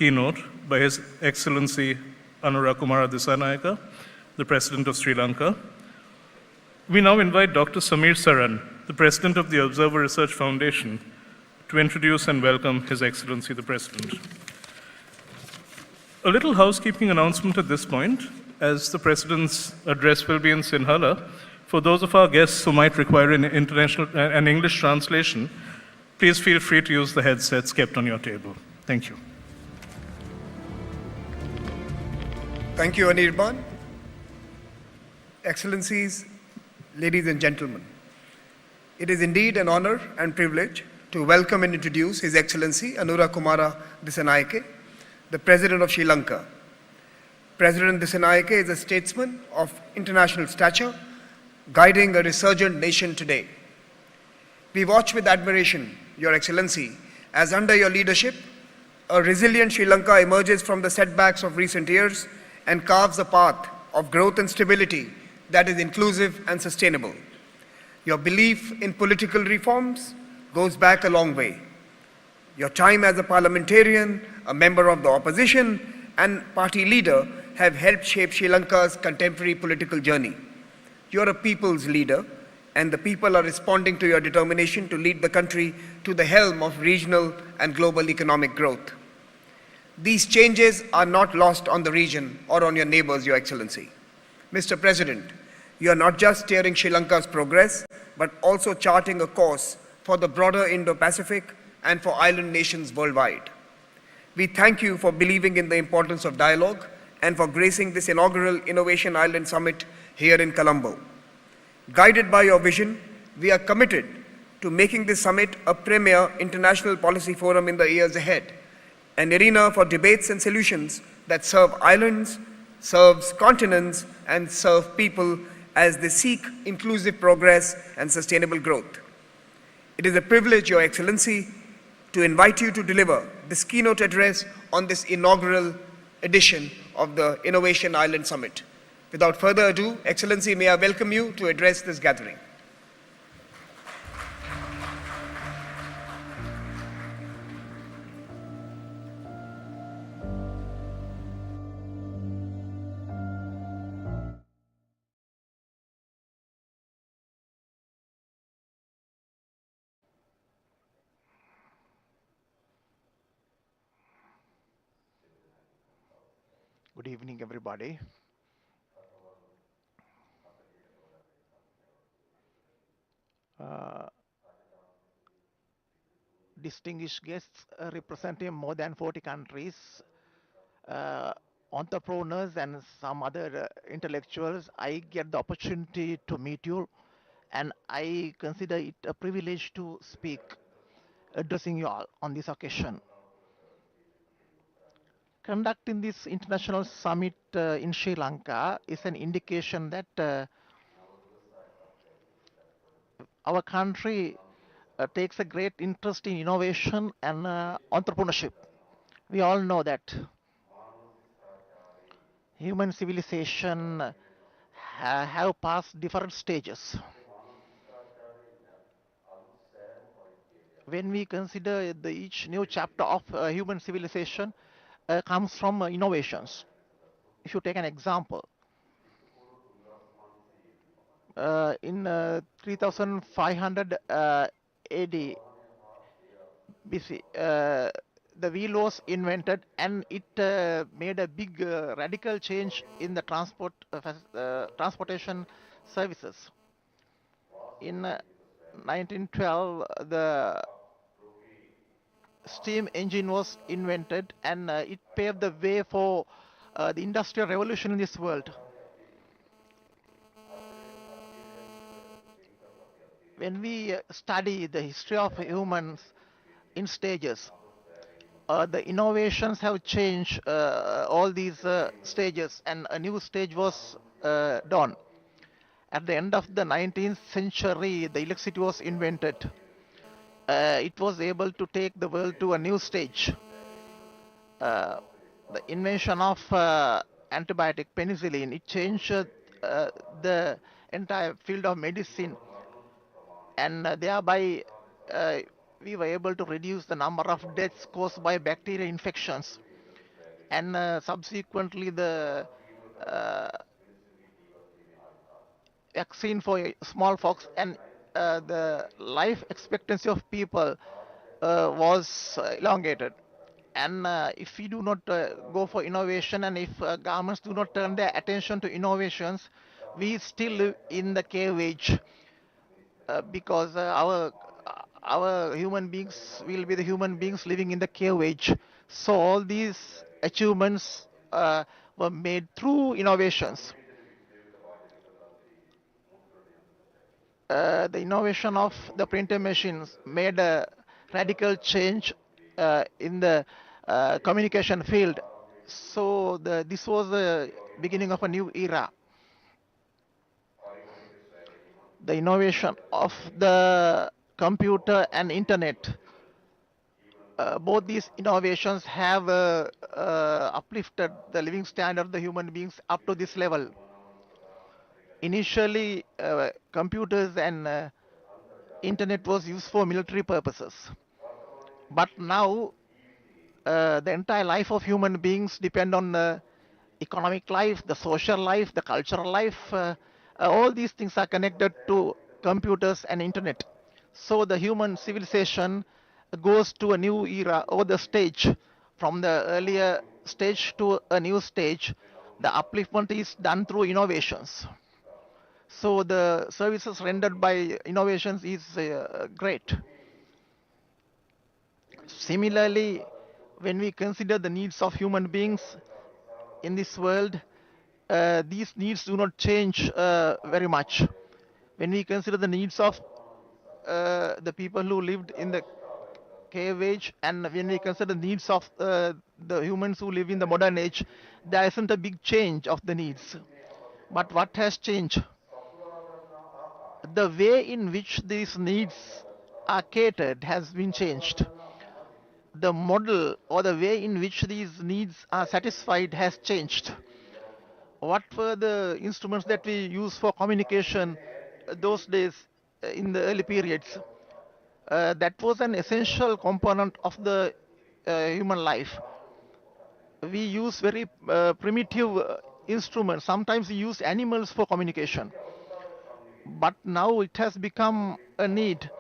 Keynote by His Excellency Anura Kumara Disanayake, the President of Sri Lanka. We now invite Dr. Samir Saran, the President of the Observer Research Foundation, to introduce and welcome His Excellency the President. A little housekeeping announcement at this point, as the President's address will be in Sinhala. For those of our guests who might require an English translation, please feel free to use the headsets kept on your table. Thank you. Thank you, Anirban. Excellencies, ladies and gentlemen, it is indeed an honor and privilege to welcome and introduce His Excellency Anura Kumara Disanayake, the President of Sri Lanka. President Disanayake is a statesman of international stature, guiding a resurgent nation today. We watch with admiration, Your Excellency, as under your leadership, a resilient Sri Lanka emerges from the setbacks of recent years and carves a path of growth and stability that is inclusive and sustainable. Your belief in political reforms goes back a long way. Your time as a parliamentarian, a member of the opposition, and party leader have helped shape Sri Lanka's contemporary political journey. You're a people's leader, and the people are responding to your determination to lead the country to the helm of regional and global economic growth. These changes are not lost on the region or on your neighbors, Your Excellency. Mr. President, you are not just steering Sri Lanka's progress, but also charting a course for the broader Indo-Pacific and for island nations worldwide. We thank you for believing in the importance of dialogue and for gracing this inaugural Innovation Island Summit here in Colombo. Guided by your vision, we are committed to making this summit a premier international policy forum in the years ahead, an arena for debates and solutions that serve islands, serves continents, and serve people as they seek inclusive progress and sustainable growth. It is a privilege, Your Excellency, to invite you to deliver this keynote address on this inaugural edition of the Innovation Island Summit. Without further ado, Excellency, may I welcome you to address this gathering. Good evening, everybody. Distinguished guests representing more than 40 countries, entrepreneurs and some other intellectuals, I get the opportunity to meet you, and I consider it a privilege to speak, addressing you all on this occasion. Conducting this international summit in Sri Lanka is an indication that our country takes a great interest in innovation and entrepreneurship. We all know that human civilization have passed different stages. When we consider each new chapter of human civilization comes from innovations. If you take an example, in 3500 AD BC, the wheel was invented, and it made a big radical change in the transportation services. In 1912, the steam engine was invented, and it paved the way for the industrial revolution in this world. When we study the history of humans in stages, the innovations have changed all these stages, and a new stage was dawned. At the end of the 19th century, the electricity was invented. It was able to take the world to a new stage. The invention of antibiotic penicillin, it changed the entire field of medicine, and thereby we were able to reduce the number of deaths caused by bacterial infections. and subsequently the uh, vaccine for smallpox, and the life expectancy of people was elongated. And if we do not go for innovation, and if governments do not turn their attention to innovations, we still live in the cave age, because our human beings will be the human beings living in the cave age. So all these achievements were made through innovations. The innovation of the printer machines made a radical change in the communication field. So this was the beginning of a new era. The innovation of the computer and internet, both these innovations have uplifted the living standard of the human beings up to this level. Initially, computers and internet was used for military purposes, but now the entire life of human beings depend on the economic life, the social life, the cultural life. All these things are connected to computers and internet. So the human civilization goes to a new era or the stage. From the earlier stage to a new stage, the upliftment is done through innovations. So the services rendered by innovations is great. Similarly, when we consider the needs of human beings in this world, these needs do not change very much. When we consider the needs of the people who lived in the cave age, and when we consider the needs of the humans who live in the modern age, there isn't a big change of the needs. But what has changed? The way in which these needs are catered has been changed. The model or the way in which these needs are satisfied has changed. What were the instruments that we use for communication those days in the early periods? That was an essential component of the human life. We use very primitive instruments. Sometimes we use animals for communication. But now it has become a need.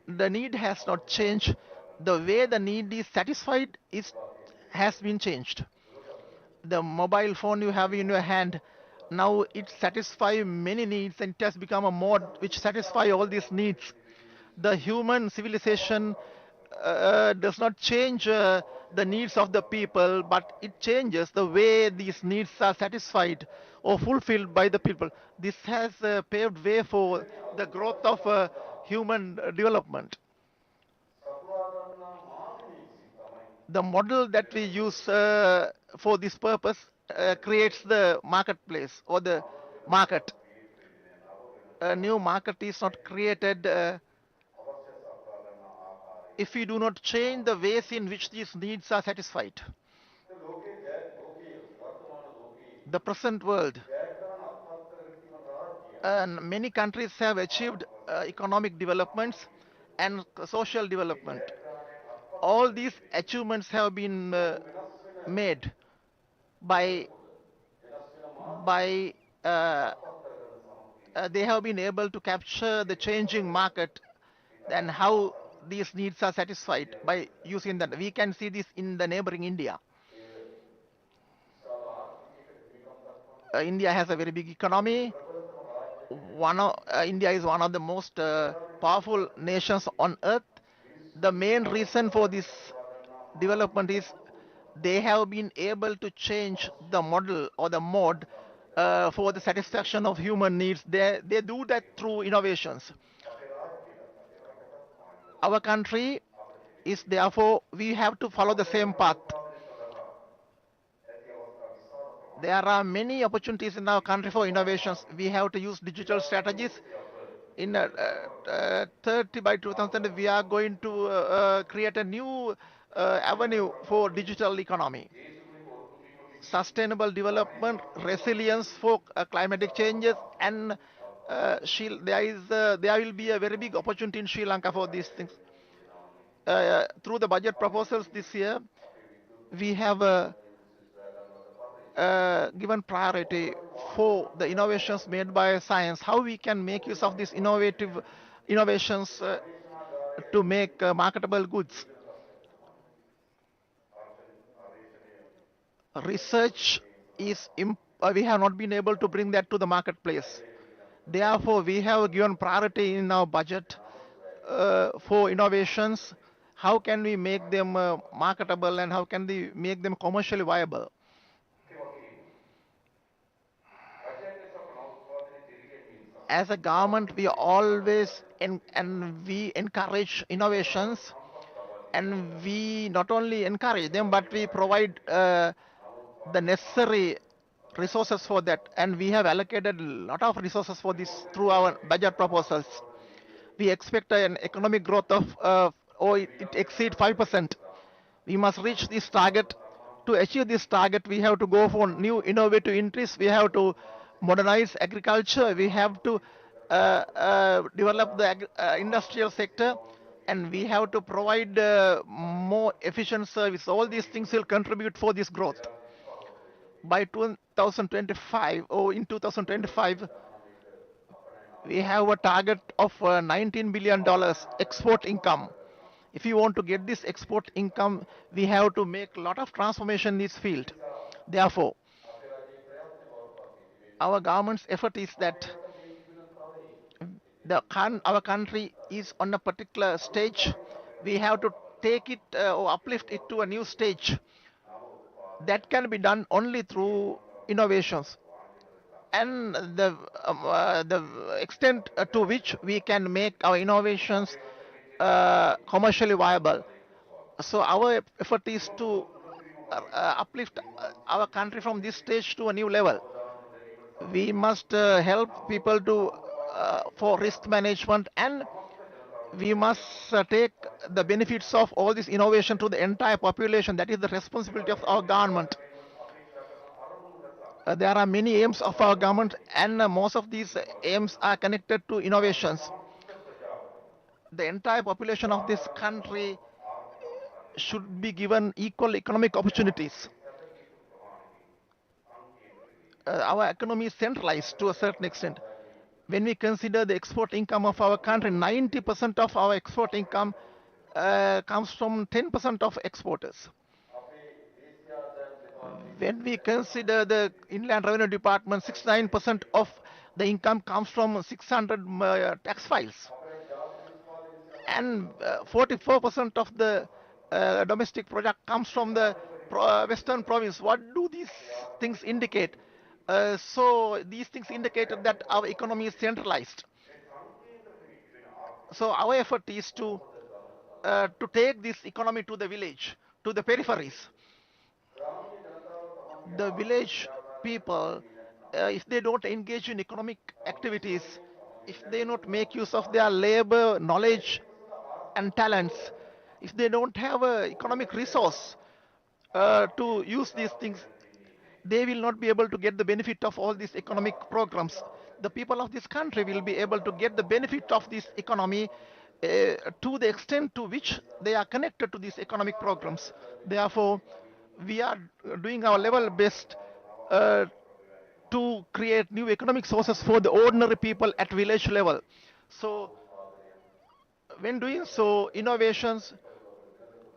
The need has not changed. The way the need is satisfied has been changed. The mobile phone you have in your hand, now it satisfies many needs, and it has become a mode which satisfies all these needs. The human civilization does not change the needs of the people, but it changes the way these needs are satisfied or fulfilled by the people. This has paved way for the growth of human development. The model that we use for this purpose creates the marketplace or the market. A new market is not created if we do not change the ways in which these needs are satisfied. The present world, and many countries have achieved economic developments and social development. All these achievements have been made by by they have been able to capture the changing market and how these needs are satisfied by using that. We can see this in the neighboring India. India has a very big economy. India is one of the most powerful nations on earth. The main reason for this development is they have been able to change the model or the mode for the satisfaction of human needs. They do that through innovations. Our country is therefore, we have to follow the same path. There are many opportunities in our country for innovations. We have to use digital strategies. In 30 by 2000, we are going to create a new avenue for digital economy. Sustainable development, resilience for climatic changes, and there will be a very big opportunity in Sri Lanka for these things. Through the budget proposals this year, we have given priority for the innovations made by science, how we can make use of these innovative innovations to make marketable goods. Research we have not been able to bring that to the marketplace. Therefore, we have given priority in our budget for innovations. How can we make them marketable and how can we make them commercially viable? As a government, we always and we encourage innovations, and we not only encourage them, but we provide the necessary resources for that, and we have allocated a lot of resources for this through our budget proposals. We expect an economic growth of it exceed 5%. We must reach this target. To achieve this target, we have to go for new innovative industries. We have to modernize agriculture. We have to develop the industrial sector, and we have to provide more efficient service. All these things will contribute for this growth. By 2025 or in 2025, we have a target of $19 billion export income. If you want to get this export income, we have to make a lot of transformation in this field. Therefore, our government's effort is that our country is on a particular stage. We have to take it or uplift it to a new stage. That can be done only through innovations, and the extent to which we can make our innovations commercially viable. So our effort is to uplift our country from this stage to a new level. We must help people to for risk management, and we must take the benefits of all this innovation to the entire population. That is the responsibility of our government. There are many aims of our government, and most of these aims are connected to innovations. The entire population of this country should be given equal economic opportunities. Our economy is centralized to a certain extent. When we consider the export income of our country, 90% of our export income comes from 10% of exporters. When we consider the Inland Revenue Department, 69% of the income comes from 600 tax files, and 44% of the domestic product comes from the Western province. What do these things indicate? So these things indicate that our economy is centralized. So our effort is to take this economy to the village, to the peripheries. The village people, if they don't engage in economic activities, if they not make use of their labor, knowledge, and talents, if they don't have an economic resource to use these things, they will not be able to get the benefit of all these economic programs. The people of this country will be able to get the benefit of this economy to the extent to which they are connected to these economic programs. Therefore, we are doing our level best to create new economic sources for the ordinary people at village level. So, when doing so, innovations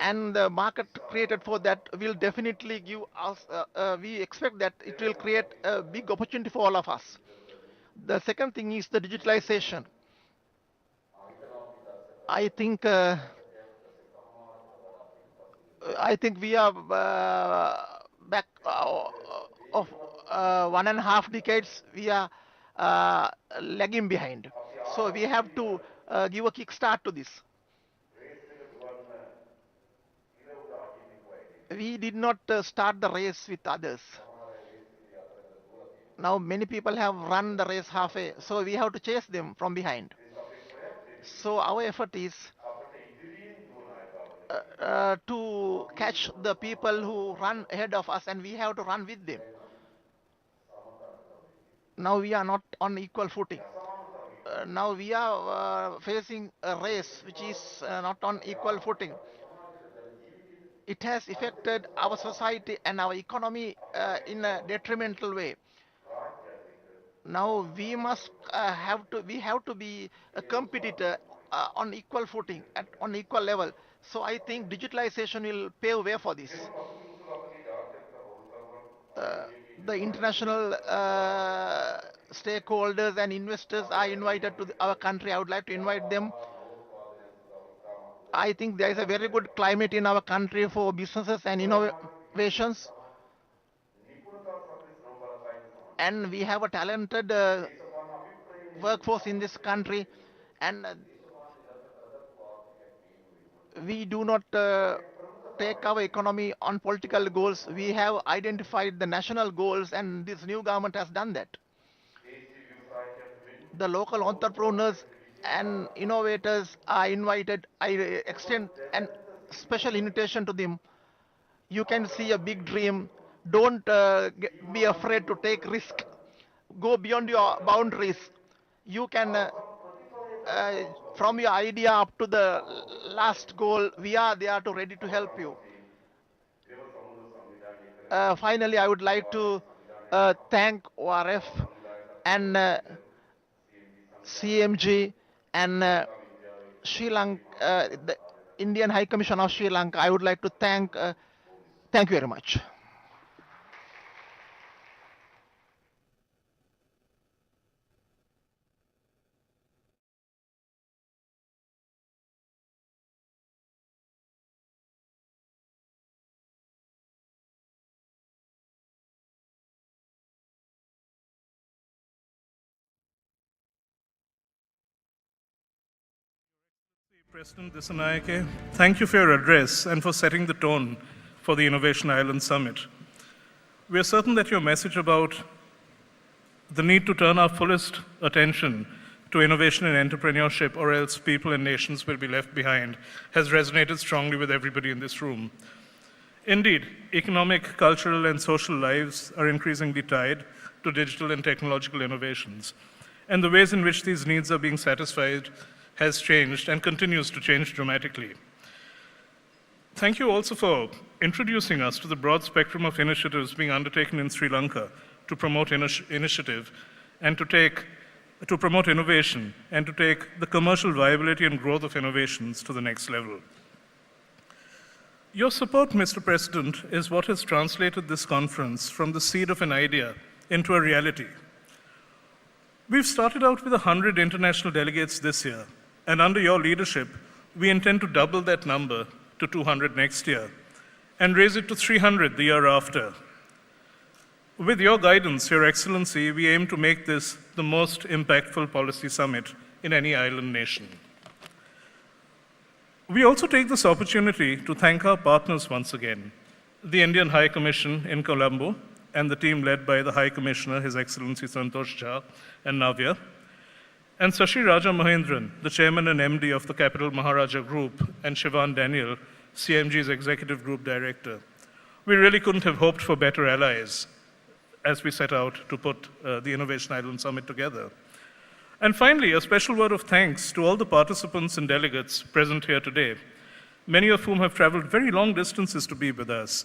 and the market created for that will definitely give us, we expect that it will create a big opportunity for all of us. The second thing is the digitalization. I think we are back of 1.5 decades. We are lagging behind. So we have to give a kickstart to this. We did not start the race with others. Now many people have run the race halfway, so we have to chase them from behind. So our effort is to catch the people who run ahead of us, and we have to run with them. Now we are not on equal footing. Now we are facing a race which is not on equal footing. it has affected our society and our economy in a detrimental way. Now we have to be a competitor on equal footing on equal level. So I think digitalization will pave way for this. uh, the international stakeholders and investors are invited to our country. I would like to invite them. I think there is a very good climate in our country for businesses and innovations, and we have a talented workforce in this country, and we do not take our economy on political goals. We have identified the national goals, and this new government has done that. The local entrepreneurs and innovators are invited. I extend an special invitation to them. You can see a big dream. Don't be afraid to take risk. Go beyond your boundaries. You can, from your idea up to the last goal, we are there to ready to help you. Finally, I would like to thank ORF and CMG and Sri Lanka, the Indian High Commission of Sri Lanka. I would like to thank you very much. President Disanayake, thank you for your address and for setting the tone for the Innovation Island Summit. We are certain that your message about the need to turn our fullest attention to innovation and entrepreneurship, or else people and nations will be left behind, has resonated strongly with everybody in this room. Indeed, economic, cultural, and social lives are increasingly tied to digital and technological innovations, and the ways in which these needs are being satisfied has changed and continues to change dramatically. Thank you also for introducing us to the broad spectrum of initiatives being undertaken in Sri Lanka to promote initiative and to promote innovation and to take the commercial viability and growth of innovations to the next level. Your support, Mr. President, is what has translated this conference from the seed of an idea into a reality. We've started out with 100 international delegates this year, and under your leadership, we intend to double that number to 200 next year and raise it to 300 the year after. With your guidance, Your Excellency, we aim to make this the most impactful policy summit in any island nation. We also take this opportunity to thank our partners once again, the Indian High Commission in Colombo and the team led by the High Commissioner, His Excellency Santosh Jha and Navya, and Sashi Raja Mahendran, the Chairman and MD of the Capital Maharaja Group, and Shivan Daniel, CMG's Executive Group Director. We really couldn't have hoped for better allies as we set out to put the Innovation Island Summit together. And finally, a special word of thanks to all the participants and delegates present here today, many of whom have traveled very long distances to be with us.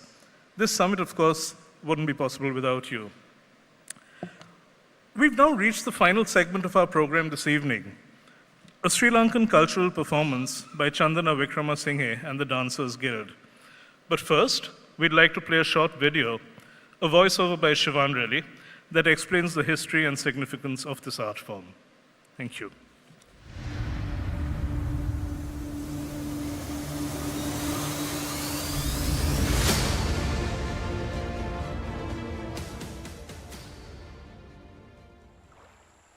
This summit, of course, wouldn't be possible without you. We've now reached the final segment of our program this evening, a Sri Lankan cultural performance by Chandana Wickramasinghe and the Dancers Guild. But first, we'd like to play a short video, a voiceover by Shivan Reddy, that explains the history and significance of this art form. Thank you.